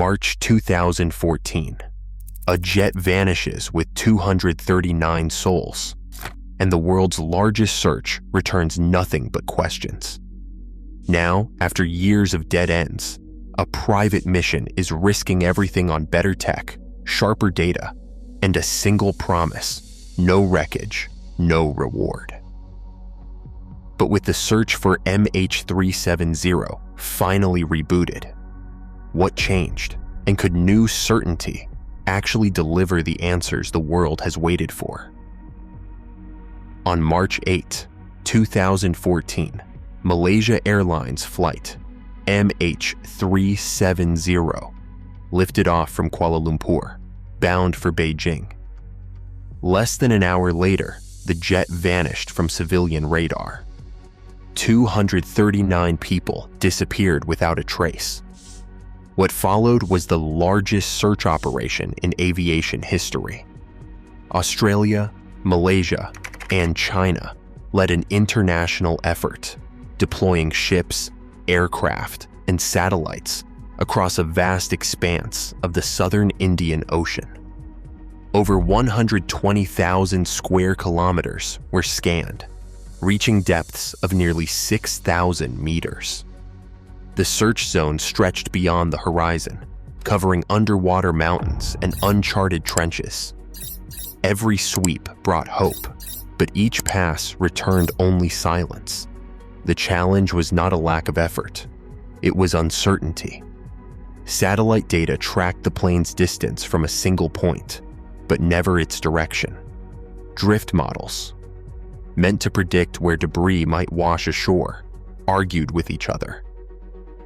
March 2014. A jet vanishes with 239 souls, and the world's largest search returns nothing but questions. Now, after years of dead ends, a private mission is risking everything on better tech, sharper data, and a single promise: no wreckage, no reward. But with the search for MH370 finally rebooted, what changed? And could new certainty actually deliver the answers the world has waited for? On March 8, 2014, Malaysia Airlines Flight MH370 lifted off from Kuala Lumpur, bound for Beijing. Less than an hour later, the jet vanished from civilian radar. 239 people disappeared without a trace. What followed was the largest search operation in aviation history. Australia, Malaysia, and China led an international effort, deploying ships, aircraft, and satellites across a vast expanse of the southern Indian Ocean. Over 120,000 square kilometers were scanned, reaching depths of nearly 6,000 meters. The search zone stretched beyond the horizon, covering underwater mountains and uncharted trenches. Every sweep brought hope, but each pass returned only silence. The challenge was not a lack of effort, it was uncertainty. Satellite data tracked the plane's distance from a single point, but never its direction. Drift models, meant to predict where debris might wash ashore, argued with each other.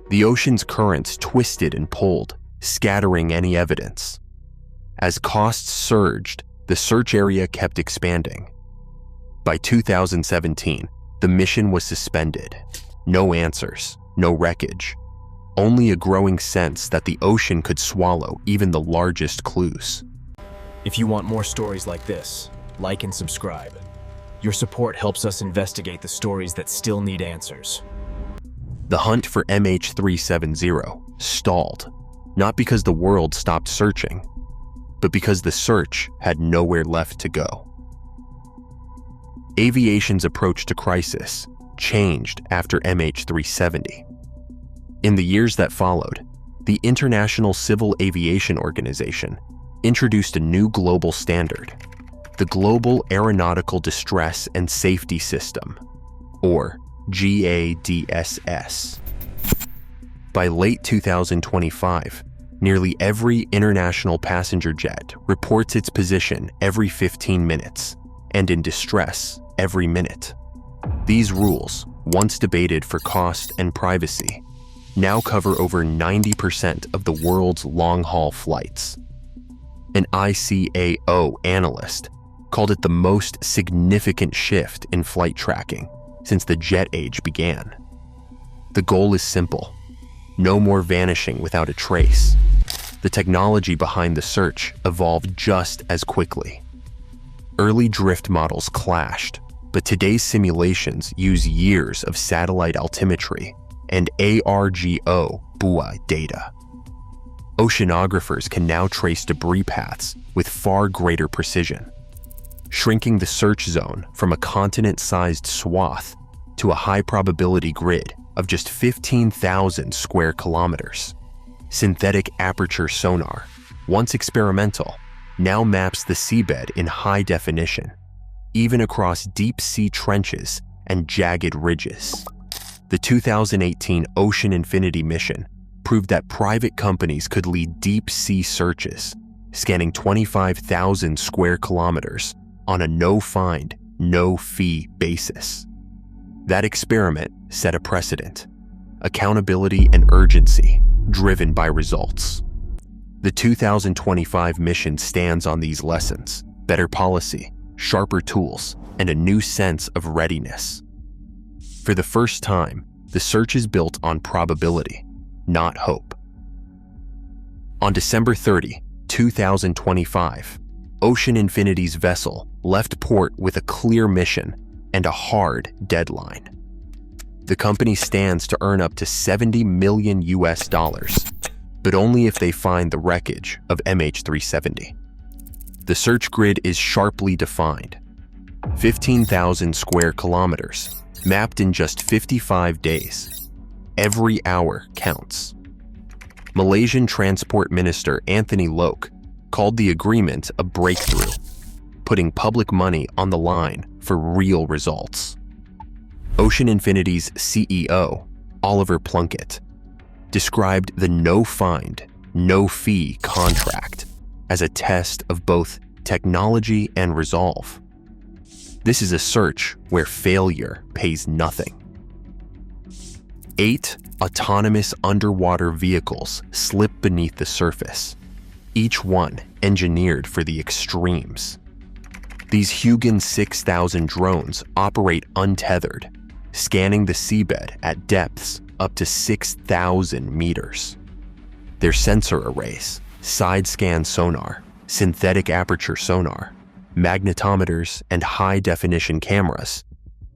The ocean's currents twisted and pulled, scattering any evidence. As costs surged, the search area kept expanding. By 2017, the mission was suspended. No answers, no wreckage, only a growing sense that the ocean could swallow even the largest clues. If you want more stories like this, like and subscribe. Your support helps us investigate the stories that still need answers. The hunt for MH370 stalled, not because the world stopped searching, but because the search had nowhere left to go. Aviation's approach to crisis changed after MH370. In the years that followed, the International Civil Aviation Organization introduced a new global standard, the Global Aeronautical Distress and Safety System, or GADSS. By late 2025, nearly every international passenger jet reports its position every 15 minutes, and in distress every minute. These rules, once debated for cost and privacy, now cover over 90% of the world's long-haul flights. An ICAO analyst called it the most significant shift in flight tracking since the jet age began. The goal is simple: no more vanishing without a trace. The technology behind the search evolved just as quickly. Early drift models clashed, but today's simulations use years of satellite altimetry and ARGO buoy data. Oceanographers can now trace debris paths with far greater precision, shrinking the search zone from a continent-sized swath to a high-probability grid of just 15,000 square kilometers. Synthetic aperture sonar, once experimental, now maps the seabed in high definition, even across deep-sea trenches and jagged ridges. The 2018 Ocean Infinity mission proved that private companies could lead deep-sea searches, scanning 25,000 square kilometers on a no-find, no-fee basis. That experiment set a precedent: accountability and urgency, driven by results. The 2025 mission stands on these lessons: better policy, sharper tools, and a new sense of readiness. For the first time, the search is built on probability, not hope. On December 30, 2025, Ocean Infinity's vessel left port with a clear mission and a hard deadline. The company stands to earn up to $70 million, but only if they find the wreckage of MH370. The search grid is sharply defined. 15,000 square kilometers, mapped in just 55 days. Every hour counts. Malaysian Transport Minister Anthony Loke called the agreement a breakthrough, putting public money on the line for real results. Ocean Infinity's CEO, Oliver Plunkett, described the no-find, no-fee contract as a test of both technology and resolve. This is a search where failure pays nothing. 8 autonomous underwater vehicles slip beneath the surface, each one engineered for the extremes. These Hugin 6000 drones operate untethered, scanning the seabed at depths up to 6,000 meters. Their sensor arrays, side-scan sonar, synthetic aperture sonar, magnetometers, and high-definition cameras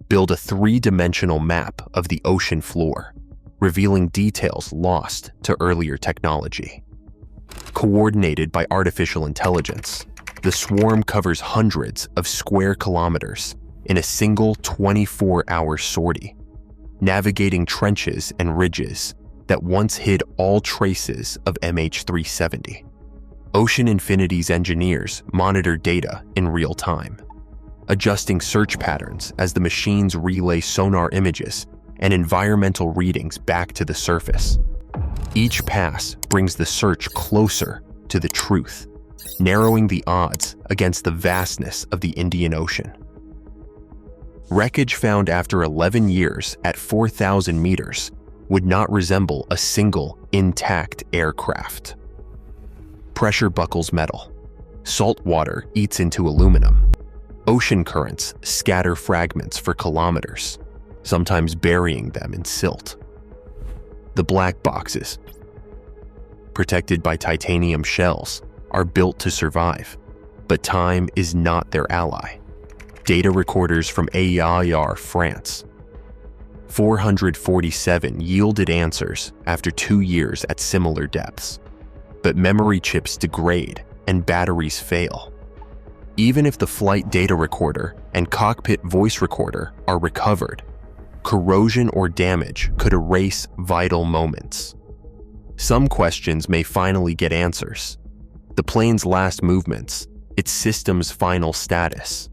build a 3-dimensional map of the ocean floor, revealing details lost to earlier technology. Coordinated by artificial intelligence, the swarm covers hundreds of square kilometers in a single 24-hour sortie, navigating trenches and ridges that once hid all traces of MH370. Ocean Infinity's engineers monitor data in real time, adjusting search patterns as the machines relay sonar images and environmental readings back to the surface. Each pass brings the search closer to the truth, narrowing the odds against the vastness of the Indian Ocean. Wreckage found after 11 years at 4,000 meters would not resemble a single intact aircraft. Pressure buckles metal. Salt water eats into aluminum. Ocean currents scatter fragments for kilometers, sometimes burying them in silt. The black boxes, protected by titanium shells, are built to survive, but time is not their ally. Data recorders from Aviation, France. 447 yielded answers after 2 years at similar depths, but memory chips degrade and batteries fail. Even if the flight data recorder and cockpit voice recorder are recovered, corrosion or damage could erase vital moments. Some questions may finally get answers. The plane's last movements, its system's final status.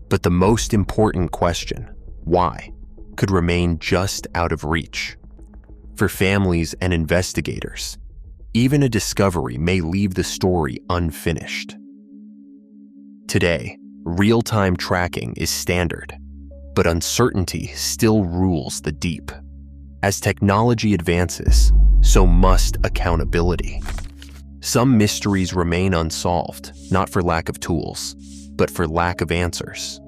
But the most important question, why, could remain just out of reach. For families and investigators, even a discovery may leave the story unfinished. Today, real-time tracking is standard, but uncertainty still rules the deep. As technology advances, so must accountability. Some mysteries remain unsolved, not for lack of tools, but for lack of answers.